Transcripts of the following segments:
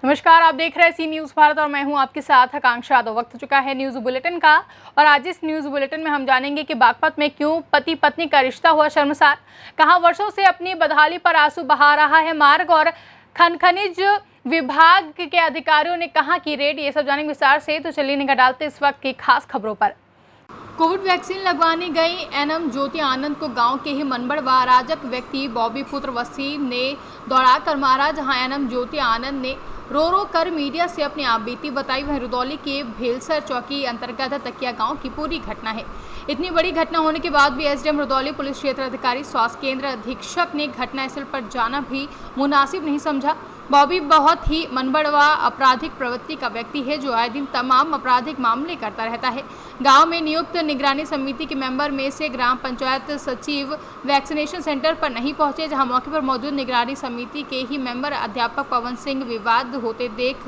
नमस्कार, आप देख रहे हैं सी न्यूज़ भारत और मैं हूं आपके साथ आकांक्षा यादव। वक्त हो चुका है न्यूज़ बुलेटिन का और आज इस न्यूज़ बुलेटिन में हम जानेंगे कि बागपत में क्यों पति पत्नी का रिश्ता हुआ शर्मसार, कहां वर्षों से अपनी बदहाली पर आंसू बहा रहा है मार्ग और खनिज विभाग के अधिकारियों ने कहा कि रेड। ये सब जानेंगे विस्तार से, तो चलिए निगाह डालते इस वक्त की खास खबरों पर। कोविड वैक्सीन लगवाने गई एनएम ज्योति आनंद को गांव के ही मनबड़ व अराजक व्यक्ति बॉबी पुत्र वसीम ने दौड़ाकर मारा। जहां एनएम ज्योति आनंद ने रो रो कर मीडिया से अपनी आप बीती बताई। वह रुदौली के भेलसर चौकी अंतर्गत तकिया गांव की पूरी घटना है। इतनी बड़ी घटना होने के बाद भी एसडीएम रुदौली पुलिस क्षेत्र अधिकारी स्वास्थ्य केंद्र अधीक्षक ने घटनास्थल पर जाना भी मुनासिब नहीं समझा। बॉबी बहुत ही मनबड़ व आपराधिक प्रवृत्ति का व्यक्ति है जो आए दिन तमाम आपराधिक मामले करता रहता है। गांव में नियुक्त निगरानी समिति के मेंबर में से ग्राम पंचायत सचिव वैक्सीनेशन सेंटर पर नहीं पहुंचे, जहां मौके पर मौजूद निगरानी समिति के ही मेंबर अध्यापक पवन सिंह विवाद होते देख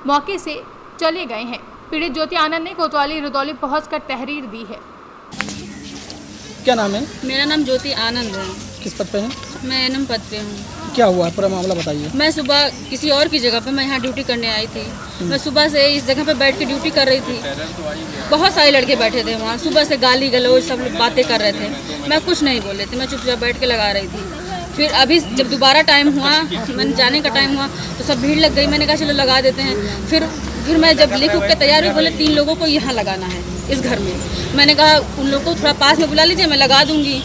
मौके से चले गए हैं। पीड़ित ज्योति आनंद ने कोतवाली रुदौली पहुंचकर तहरीर दी है। क्या नाम है? मेरा नाम ज्योति आनंद है। किस पद पे हैं? मैं एनएम पद पे हूँ। क्या हुआ पूरा मामला बताइए। मैं सुबह किसी और की जगह पे मैं यहाँ ड्यूटी करने आई थी। मैं सुबह से इस जगह पे बैठ के ड्यूटी कर रही थी। बहुत सारे लड़के बैठे थे वहाँ। सुबह से गाली गलौज सब लोग बातें कर रहे थे। मैं कुछ नहीं बोल रही थी, मैं चुपचाप बैठ के लगा रही थी। फिर अभी जब दोबारा टाइम हुआ, मैंने जाने का टाइम हुआ तो सब भीड़ लग गई। मैंने कहा चलो लगा देते हैं। फिर मैं जब लिख उख के तैयार हुई, बोले 3 लोगों को यहाँ लगाना है इस घर में। मैंने कहा उन लोगों को थोड़ा पास में बुला लीजिए, मैं लगा दूँगी।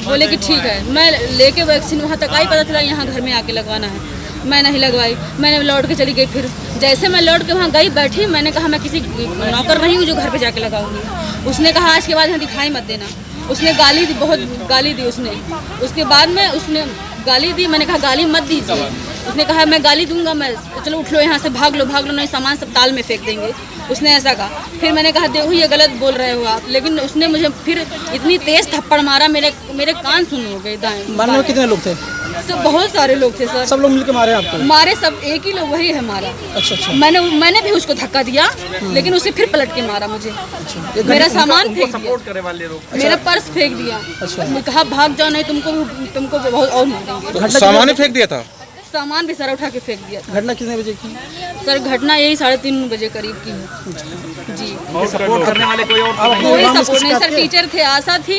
बोले कि ठीक है। मैं लेके वैक्सीन वहाँ तक आई, पता चला यहाँ घर में आके लगवाना है। मैं नहीं लगवाई, मैंने लौट के चली गई। फिर जैसे मैं लौट के वहाँ गई बैठी, मैंने कहा मैं किसी नौकर नहीं हूँ जो घर पे जाके लगाऊंगी। उसने कहा आज के बाद यहाँ दिखाई मत देना। उसने गाली दी, बहुत गाली दी उसने। उसके बाद में उसने गाली दी, मैंने कहा गाली मत दीजिए। उसने कहा मैं गाली दूंगा, मैं चलो उठ लो यहाँ से, भाग लो नहीं सामान सब ताल में फेंक देंगे। उसने ऐसा कहा। फिर मैंने कहा देखो ये गलत बोल रहे हो आप। लेकिन उसने मुझे फिर इतनी तेज थप्पड़ मारा, मेरे कान सुन हो गए दाएं। मारने में कितने लोग थे? सब बहुत सारे लोग थे सर। सब लोग मिलकर मारे आपको? मारे सब, एक ही लोग वही है मारा। अच्छा। मैंने भी उसको धक्का दिया, लेकिन उसे फिर पलट के मारा मुझे। मेरा सामान फेंक दिया, मेरा पर्स फेंक दिया। कहा भाग जाओ नहीं तुमको बहुत और मारेंगे। सामान फेंक दिया था? सामान भी सारा उठा के फेंक दिया था। घटना कितने बजे की? सर घटना यही 3:30 बजे करीब की है जी। सपोर्ट करने वाले कोई सपोर्ट नहीं सर। टीचर थे, आशा थी,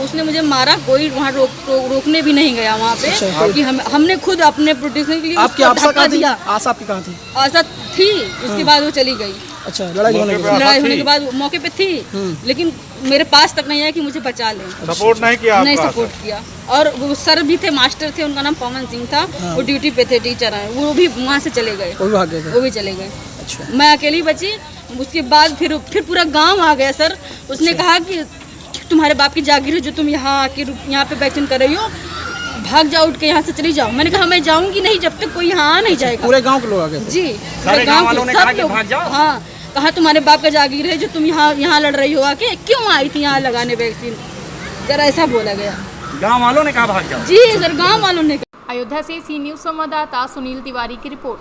उसने मुझे मारा। कोई वहाँ रोकने भी नहीं गया वहाँ पे। क्योंकि हमने खुद अपने प्रोटेक्शन के लिए आपकी आशा कहाँ थी? आशा आपकी कहाँ थी? आशा थी, उसके बाद वो चली गई। अच्छा, लड़ाई होने के बाद मौके पे थी, लेकिन मेरे पास तक नहीं आया कि मुझे बचा ले। सपोर्ट नहीं किया? नहीं सपोर्ट किया। और वो सर भी थे, मास्टर थे, उनका नाम पवन सिंह था। वो ड्यूटी पे थे, टीचर हैं। वो भी वहाँ से चले गए, वो भी चले गए। अच्छा। मैं अकेली बची। उसके बाद फिर पूरा गाँव आ गया सर। उसने कहा कि तुम्हारे बाप की जागीर है जो तुम यहाँ आके यहाँ पे वैक्सीन कर रही हो, भाग जाओ, उठ के यहाँ से चली जाओ। मैंने कहा मैं जाऊँगी नहीं जब तक कोई यहाँ आ नहीं जाएगा। पूरे गाँव के लोग आ गए जी, सारे गाँव वालों ने कहा कि भाग जाओ। हाँ, कहा तुम्हारे बाप का जागीर है जो तुम यहाँ लड़ रही हो, आके क्यों आई थी यहाँ लगाने वैक्सीन। जरा ऐसा बोला गया। गांव वालों ने कहा भाग जाओ? जी सर, गांव वालों ने। अयोध्या से सी न्यूज़ संवाददाता सुनील तिवारी की रिपोर्ट।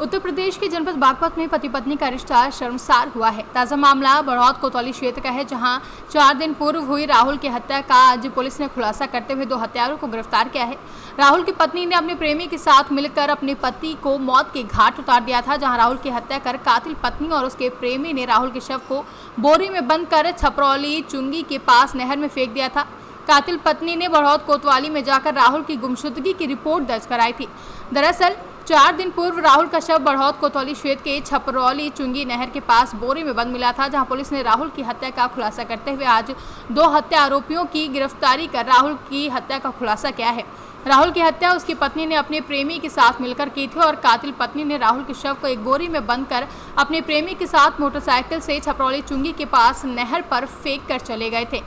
उत्तर प्रदेश के जनपद बागपत में पति पत्नी का रिश्ता शर्मसार हुआ है। ताज़ा मामला बड़ौद कोतवाली क्षेत्र का है, जहां 4 दिन पूर्व हुई राहुल की हत्या का आज पुलिस ने खुलासा करते हुए 2 हत्यारों को गिरफ्तार किया है। राहुल की पत्नी ने अपने प्रेमी के साथ मिलकर अपने पति को मौत के घाट उतार दिया था, जहां राहुल की हत्या कर कातिल पत्नी और उसके प्रेमी ने राहुल के शव को बोरी में बंद कर छपरौली चुंगी के पास नहर में फेंक दिया था। कातिल पत्नी ने बड़ौद कोतवाली में जाकर राहुल की गुमशुदगी की रिपोर्ट दर्ज कराई थी। दरअसल 4 दिन पूर्व राहुल का शव बड़ौद कोतवाली क्षेत्र के छपरौली चुंगी नहर के पास बोरी में बंद मिला था, जहां पुलिस ने राहुल की हत्या का खुलासा करते हुए आज 2 हत्या आरोपियों की गिरफ्तारी कर राहुल की हत्या का खुलासा किया है। राहुल की हत्या उसकी पत्नी ने अपने प्रेमी के साथ मिलकर की थी और कातिल पत्नी ने राहुल के शव को एक बोरी में बंद कर अपने प्रेमी के साथ मोटरसाइकिल से छपरौली चुंगी के पास नहर पर फेंक कर चले गए थे।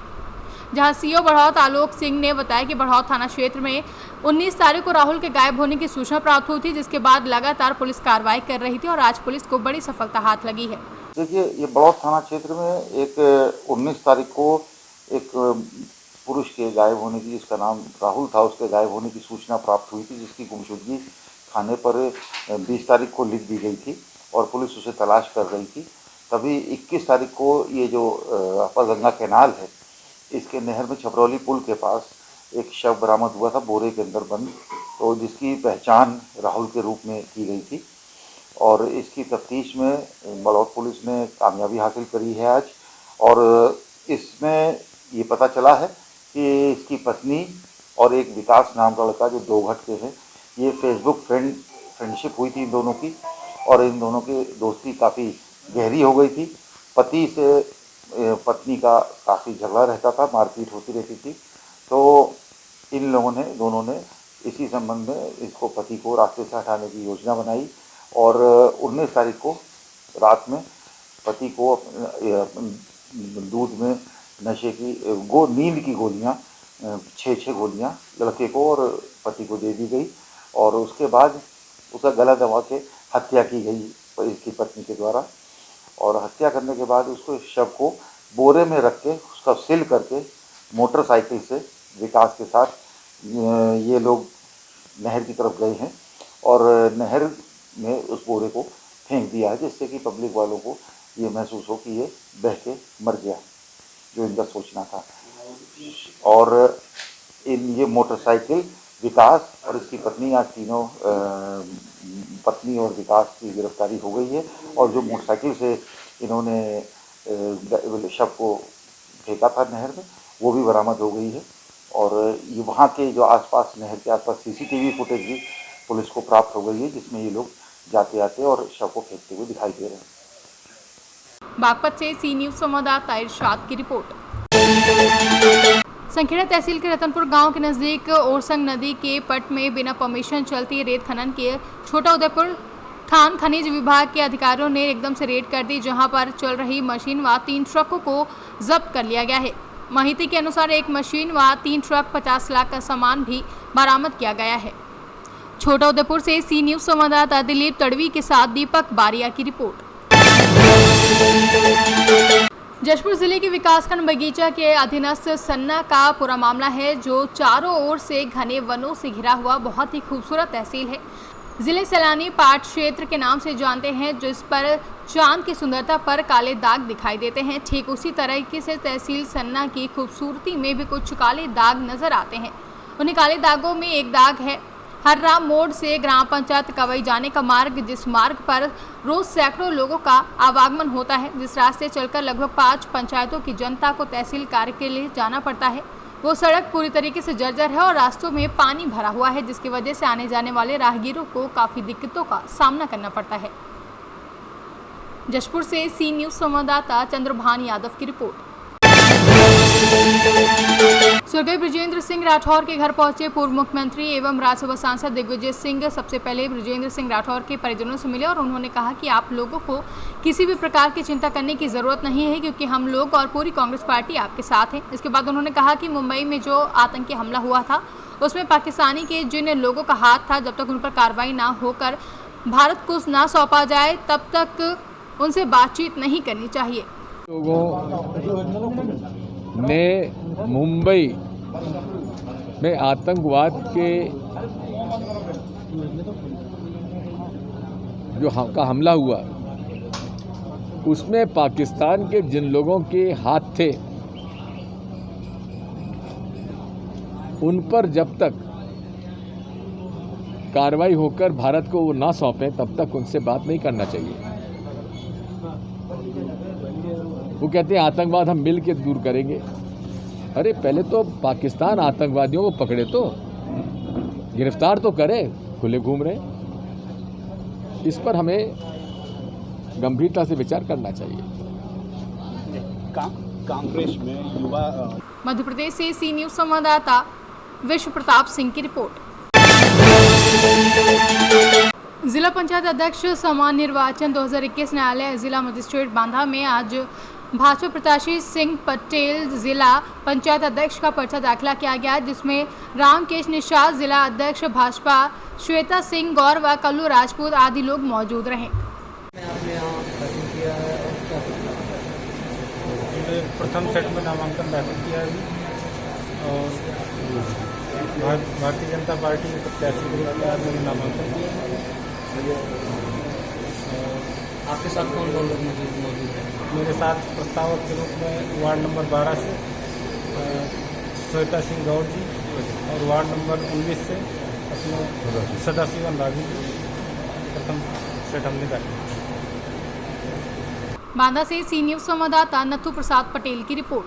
जहां सीओ बड़ौद आलोक सिंह ने बताया कि बड़ौद थाना क्षेत्र में 19 तारीख को राहुल के गायब होने की सूचना प्राप्त हुई थी, जिसके बाद लगातार पुलिस कार्रवाई कर रही थी और आज पुलिस को बड़ी सफलता हाथ लगी है। देखिए, ये बड़ौद थाना क्षेत्र में एक 19 तारीख को एक पुरुष के गायब होने की, जिसका नाम राहुल था, उसके गायब होने की सूचना प्राप्त हुई थी, जिसकी गुमशुदगी थाने पर 20 तारीख को लिख दी गई थी और पुलिस उसे तलाश कर रही थी। तभी 21 तारीख को ये जो अपर गंगा कैनाल है, इसके नहर में छपरौली पुल के पास एक शव बरामद हुआ था, बोरे के अंदर बंद। तो जिसकी पहचान राहुल के रूप में की गई थी। और इसकी तफ्तीश में बलौद पुलिस ने कामयाबी हासिल करी है आज, और इसमें ये पता चला है कि इसकी पत्नी और एक विकास नाम का लड़का जो दो घट के हैं, ये फेसबुक फ्रेंडशिप हुई थी इन दोनों की, और इन दोनों की दोस्ती काफ़ी गहरी हो गई थी। पति से पत्नी का काफ़ी झगड़ा रहता था, मारपीट होती रहती थी। तो इन दोनों ने इसी संबंध में इसको पति को रास्ते से हटाने की योजना बनाई, और 19 तारीख को रात में पति को दूध में नशे की नींद की गोलियां 6 गोलियां लड़के को और पति को दे दी गई, और उसके बाद उसका गला दबा के हत्या की गई इसकी पत्नी के द्वारा। और हत्या करने के बाद उसको शव को बोरे में रख के उसका सील करके मोटरसाइकिल से विकास के साथ ये लोग नहर की तरफ गए हैं, और नहर में उस बोरे को फेंक दिया है, जिससे कि पब्लिक वालों को ये महसूस हो कि ये बह के मर गया, जो इनका सोचना था। और ये मोटरसाइकिल विकास और इसकी पत्नी, आज तीनों पत्नी और विकास की गिरफ्तारी हो गई है, और जो मोटरसाइकिल से इन्होंने शव को फेंका था नहर में, वो भी बरामद हो गई है। और ये वहाँ के जो आसपास नहर के आसपास सीसीटीवी फुटेज भी पुलिस को प्राप्त हो गई है, जिसमें ये लोग जाते आते और शव को फेंकते हुए दिखाई दे रहे हैं। बागपत से सी न्यूज संवाददाता इरशाद की रिपोर्ट। संखेड़ा तहसील के रतनपुर गांव के नजदीक ओरसंग नदी के पट में बिना परमिशन चलती रेत खनन के छोटा उदयपुर खान खनिज विभाग के अधिकारियों ने एकदम से रेड कर दी, जहां पर चल रही मशीन व 3 ट्रकों को जब्त कर लिया गया है। माहिती के अनुसार एक मशीन व 3 ट्रक 50 लाख का सामान भी बरामद किया गया है। छोटा उदयपुर से सी न्यूज संवाददाता दिलीप तड़वी के साथ दीपक बारिया की रिपोर्ट। जशपुर जिले के विकासखंड बगीचा के अधीनस्थ सन्ना का पूरा मामला है, जो चारों ओर से घने वनों से घिरा हुआ बहुत ही खूबसूरत तहसील है। जिले सैलानी पाट क्षेत्र के नाम से जानते हैं, जिस पर चांद की सुंदरता पर काले दाग दिखाई देते हैं। ठीक उसी तरीके से तहसील सन्ना की खूबसूरती में भी कुछ काले दाग नजर आते हैं। उन्हीं काले दागों में एक दाग है हर्रा मोड़ से ग्राम पंचायत कवई जाने का मार्ग, जिस मार्ग पर रोज सैकड़ों लोगों का आवागमन होता है। जिस रास्ते चलकर लगभग 5 पंचायतों की जनता को तहसील कार्य के लिए जाना पड़ता है, वो सड़क पूरी तरीके से जर्जर है और रास्तों में पानी भरा हुआ है, जिसकी वजह से आने जाने वाले राहगीरों को काफ़ी दिक्कतों का सामना करना पड़ता है। जशपुर से सी न्यूज संवाददाता चंद्रभान यादव की रिपोर्ट। स्वर्गीय बृजेंद्र सिंह राठौर के घर पहुंचे पूर्व मुख्यमंत्री एवं राज्यसभा सांसद दिग्विजय सिंह सबसे पहले बृजेंद्र सिंह राठौर के परिजनों से मिले और उन्होंने कहा कि आप लोगों को किसी भी प्रकार की चिंता करने की जरूरत नहीं है, क्योंकि हम लोग और पूरी कांग्रेस पार्टी आपके साथ है। इसके बाद उन्होंने कहा कि मुंबई में जो आतंकी हमला हुआ था, उसमें पाकिस्तानी के जिन लोगों का हाथ था, जब तक उन पर कार्रवाई ना होकर भारत को ना सौंपा जाए, तब तक उनसे बातचीत नहीं करनी चाहिए। ने मुंबई में आतंकवाद के जो का हमला हुआ, उसमें पाकिस्तान के जिन लोगों के हाथ थे, उन पर जब तक कार्रवाई होकर भारत को वो ना सौंपें, तब तक उनसे बात नहीं करना चाहिए। वो कहते हैं आतंकवाद हम मिल के दूर करेंगे। अरे पहले तो पाकिस्तान आतंकवादियों को पकड़े, तो गिरफ्तार तो करे, खुले घूम रहे। इस पर हमें गंभीरता से विचार करना चाहिए। कांग्रेस में युवा मध्य प्रदेश से सी न्यूज संवाददाता विश्व प्रताप सिंह की रिपोर्ट। जिला पंचायत अध्यक्ष समान निर्वाचन 2021 न्यायालय जिला मजिस्ट्रेट बांधा में आज भाजपा प्रत्याशी सिंह पटेल जिला पंचायत अध्यक्ष का पर्चा दाखिला किया गया, जिसमें रामकेश निषाद जिला अध्यक्ष भाजपा, श्वेता सिंह गौर व कल्लू राजपूत आदि लोग मौजूद रहे। प्रथम सेट में नामांकन दाखिल किया है और भारतीय जनता पार्टी के प्रत्याशी के रूप में मैंने नामांकन किया। आपके साथ कौन कौन लोग मौजूद हैं? मेरे साथ प्रस्तावक के रूप में वार्ड नंबर 12 से श्वेता सिंह गौर जी और वार्ड नंबर 19 से उसमें सदाशिव अंदाजी प्रथम सेट हमने कर लिया। बांदा से सी न्यूज संवाददाता नथु प्रसाद पटेल की रिपोर्ट।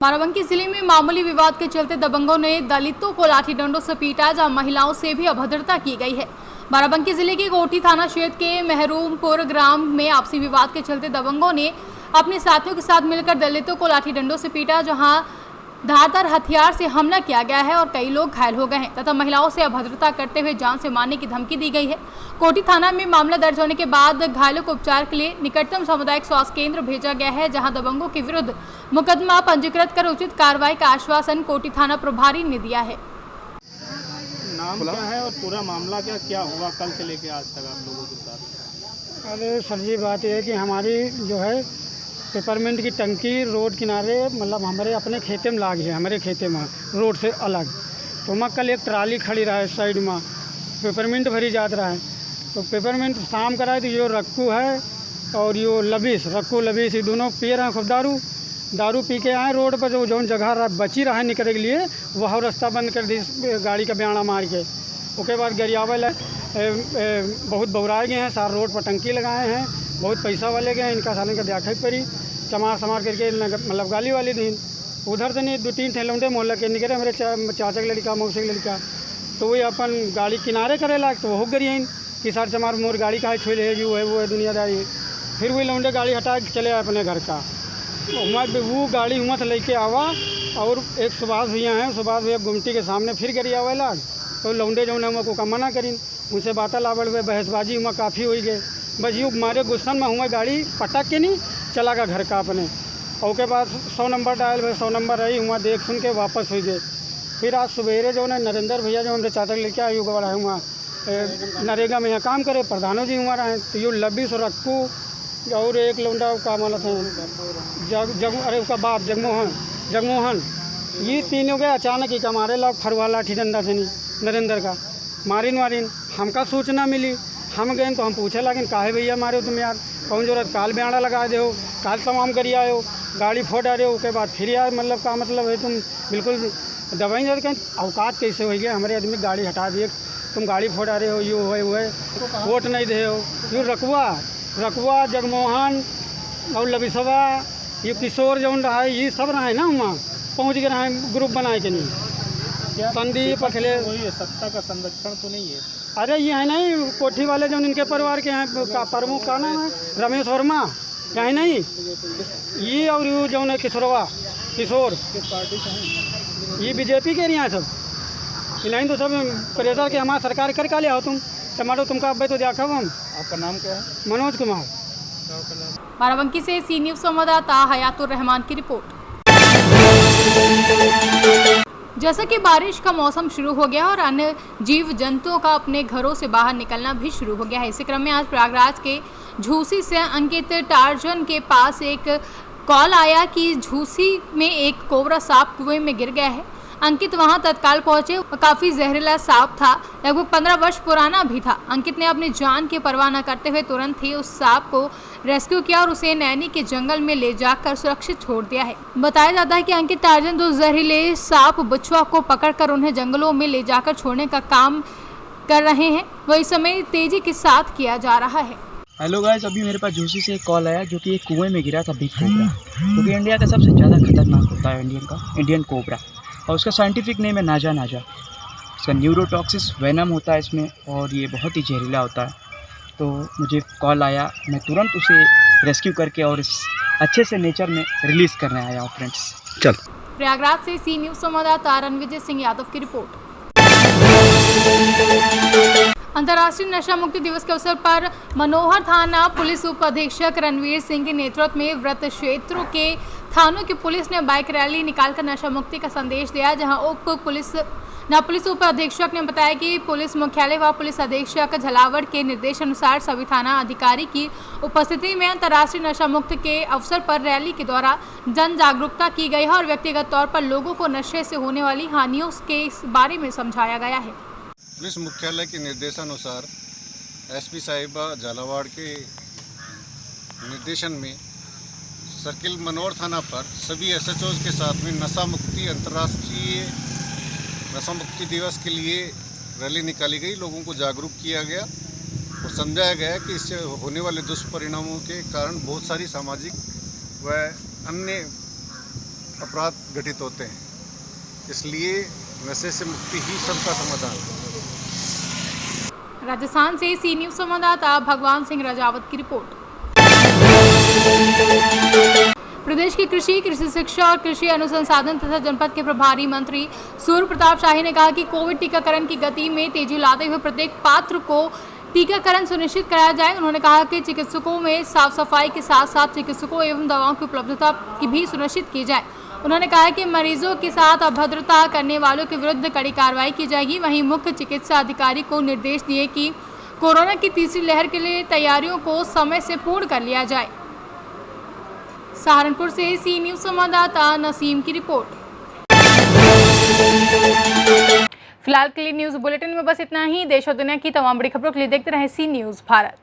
बाराबंकी जिले में मामूली विवाद के चलते दबंगों ने दलितों को लाठी डंडों से पीटा, जहां महिलाओं से भी अभद्रता की गई है। बाराबंकी जिले के कोठी थाना क्षेत्र के महरूमपुर ग्राम में आपसी विवाद के चलते दबंगों ने अपने साथियों के साथ मिलकर दलितों को लाठी डंडों से पीटा, जहां धारदार हथियार से हमला किया गया है और कई लोग घायल हो गए हैं तथा महिलाओं से अभद्रता करते हुए जान से मारने की धमकी दी गई है। कोठी थाना में मामला दर्ज होने के बाद घायलों को उपचार के लिए निकटतम सामुदायिक स्वास्थ्य केंद्र भेजा गया है, जहां दबंगों के विरुद्ध मुकदमा पंजीकृत कर उचित कार्रवाई का आश्वासन कोठी थाना प्रभारी ने दिया है। नाम क्या है और पूरा मामला क्या हुआ कल से लेके आज तक आप लोगों के साथ? अरे सर जी, बात यह है कि हमारी जो है पेपरमिंट की टंकी रोड किनारे मतलब हमारे अपने खेते में लाग है, हमारे खेते में रोड से अलग। तो वहाँ कल एक ट्राली खड़ी रहा है साइड में, पेपरमिंट भरी जात रहा है। तो पेपरमिंट शाम का है तो यो रक्कू है और यो लबीस, रक्कू लबीस, ये दोनों पिए रहे हैं खूब दारू पी के आए रोड पर। जो जगह बची रहा है निकलने के लिए वह रास्ता बंद कर दी गाड़ी का ब्याणा मार के। उसके बाद गरियावल बहुत बौराए गए हैं, सारे रोड पर टंकी लगाए हैं, बहुत पैसा वाले गए हैं, इनका सालन का देखा पड़ी चमार समार करके मतलब गाली वाली दिन उधर से नहीं 2-3 ठेलौंडे मोहल्ला के निकले हमारे चाचा का लड़का मौसी का लड़का। तो वही अपन गाड़ी किनारे करे लाग तो हो गई कि सर चमार मोर गाड़ी का छुए है जो है वो है दुनियादारी। फिर वही लौंडे गाड़ी हटा के चले अपने घर का। वो गाड़ी हुआ से लेके आवा और एक सुभाष भैया हैं, सुभाष भैया गुमटी के सामने फिर गरी आवे लाग। तो लौंडे जो है को मना करी, उनसे बात लावड़ हुए बहसबाजी हुआ काफ़ी हुई गए। बस यूँ मारे गुस्सन में हुआ गाड़ी पटक के नहीं चला गया घर का अपने। और के बाद 100 नंबर डायल भाई 100 नंबर रही हुआ देख सुन के वापस हुई गए। फिर आज सवेरे जो है नरेंद्र भैया जो हमारे चाचा लेके आए युवा रहे हुआ नरेगा में यहाँ काम करे, प्रधानों जी हुआ रहे। तो यूँ लबीस और रक्कू और एक लौंडा का मानत है अरे उसका बाप जगमोहन, ये तीनों गए अचानक ही हमारे लोग फरवा लाठी डंडा से नहीं नरेंद्र का मारिन। हमका सूचना मिली, हम गए तो हम पूछे लगे काहे भैया मारे तुम यार, कौन जरूरत काल ब्याणा लगा दे हो, काल तमाम करी आए हो, गाड़ी फोड़ आ रहे हो। उसके बाद फिर यार मतलब का मतलब है तुम बिल्कुल दवाई नहीं कहीं अवकात कैसे हो गया, हमारे आदमी गाड़ी हटा दिए, तुम गाड़ी फोड़ आ रहे हो, ये है वो है, वोट नहीं दे हो। यूँ रकुआ जगमोहन और लबिसवा ये किशोर जो रहा है ये सब रहा है ना, वहाँ पहुँच गए रहा है ग्रुप बनाए के नहीं संदीप अखिले। वही सत्ता का संरक्षण तो नहीं है? अरे ये है नहीं कोठी वाले जो इनके परिवार के हैं का प्रमुख का नाम है रमेश वर्मा, है नहीं ये और यू जो है किशोर किस पार्टी से हैं? ये बीजेपी के यहाँ सब नहीं तो सब प्रेशर के हमारा सरकार कर का लिया हो तुम टमाटो तुमका अब तो देखा हम। आपका नाम क्या है? मनोज कुमार। बाराबंकी से सी न्यूज संवाददाता हयातुर रहमान की रिपोर्ट। जैसा कि बारिश का मौसम शुरू हो गया और अन्य जीव जंतुओं का अपने घरों से बाहर निकलना भी शुरू हो गया है, इसी क्रम में आज प्रयागराज के झूसी से अंकित टार्जन के पास एक कॉल आया कि झूसी में एक कोबरा सांप कुएं में गिर गया है। अंकित वहां तत्काल पहुंचे, काफी जहरीला सांप था, लगभग 15 वर्ष पुराना भी था। अंकित ने अपनी जान की परवाह न करते हुए तुरंत ही उस सांप को रेस्क्यू किया और उसे नैनी के जंगल में ले जाकर सुरक्षित छोड़ दिया है। बताया जाता है कि अंकित टार्जन 2 जहरीले सांप बछुआ को पकड़कर उन्हें जंगलों में ले जाकर छोड़ने का काम कर रहे हैं, वह इस समय तेजी के साथ किया जा रहा है। हेलो गाइस, अभी मेरे पास झूसी से एक कॉल आया जो कि एक कुएं में गिरा था बिग कोबरा, क्योंकि इंडिया का सबसे ज़्यादा खतरनाक होता है इंडियन कोबरा, और उसका साइंटिफिक नेम है नाजा। इसका न्यूरोटॉक्सिस वेनम होता है इसमें और ये बहुत ही जहरीला होता है। तो मुझे कॉल आया, मैं तुरंत उसे रेस्क्यू करके और इस अच्छे से नेचर में रिलीज़ करने आया हूँ फ्रेंड्स। चल प्रयागराज से सी न्यूज संवाददाता रणविजय सिंह यादव की रिपोर्ट। अंतर्राष्ट्रीय नशा मुक्ति दिवस के अवसर पर मनोहर थाना पुलिस उप अधीक्षक रणवीर सिंह के नेतृत्व में व्रत क्षेत्रों के थानों की पुलिस ने बाइक रैली निकालकर नशा मुक्ति का संदेश दिया, जहां पुलिस उप अधीक्षक ने बताया कि पुलिस मुख्यालय व पुलिस अधीक्षक झलावड़ के निर्देश अनुसार सभी थाना अधिकारी की उपस्थिति में अंतर्राष्ट्रीय नशा मुक्ति के अवसर पर रैली के द्वारा जन जागरूकता की गई है और व्यक्तिगत तौर पर लोगों को नशे से होने वाली हानियों के बारे में समझाया गया है। पुलिस मुख्यालय के निर्देशानुसार एसपी साहिबा झालावाड़ के निर्देशन में सर्किल मनोहर थाना पर सभी एसएचओ के साथ में नशा मुक्ति अंतर्राष्ट्रीय नशा मुक्ति दिवस के लिए रैली निकाली गई, लोगों को जागरूक किया गया और समझाया गया कि इससे होने वाले दुष्परिणामों के कारण बहुत सारी सामाजिक व अन्य अपराध घटित होते हैं, इसलिए नशे से मुक्ति ही सबका समाधान है। राजस्थान से सी न्यूज़ संवाददाता भगवान सिंह राजावत की रिपोर्ट। प्रदेश की कृषि शिक्षा और कृषि अनुसंधान तथा जनपद के प्रभारी मंत्री सूर्य प्रताप शाही ने कहा कि कोविड टीकाकरण की गति में तेजी लाते हुए प्रत्येक पात्र को टीकाकरण सुनिश्चित कराया जाए। उन्होंने कहा कि चिकित्सकों में साफ सफाई के साथ साथ चिकित्सकों एवं दवाओं की उपलब्धता की भी सुनिश्चित की जाए। उन्होंने कहा कि मरीजों के साथ अभद्रता करने वालों के विरुद्ध कड़ी कार्रवाई की जाएगी। वहीं मुख्य चिकित्सा अधिकारी को निर्देश दिए कि कोरोना की तीसरी लहर के लिए तैयारियों को समय से पूर्ण कर लिया जाए। सहारनपुर से सी न्यूज़ संवाददाता नसीम की रिपोर्ट। फिलहाल के लिए न्यूज़ बुलेटिन में बस इतना ही। देश और दुनिया की तमाम बड़ी खबरों के लिए देखते रहें सी न्यूज़ भारत।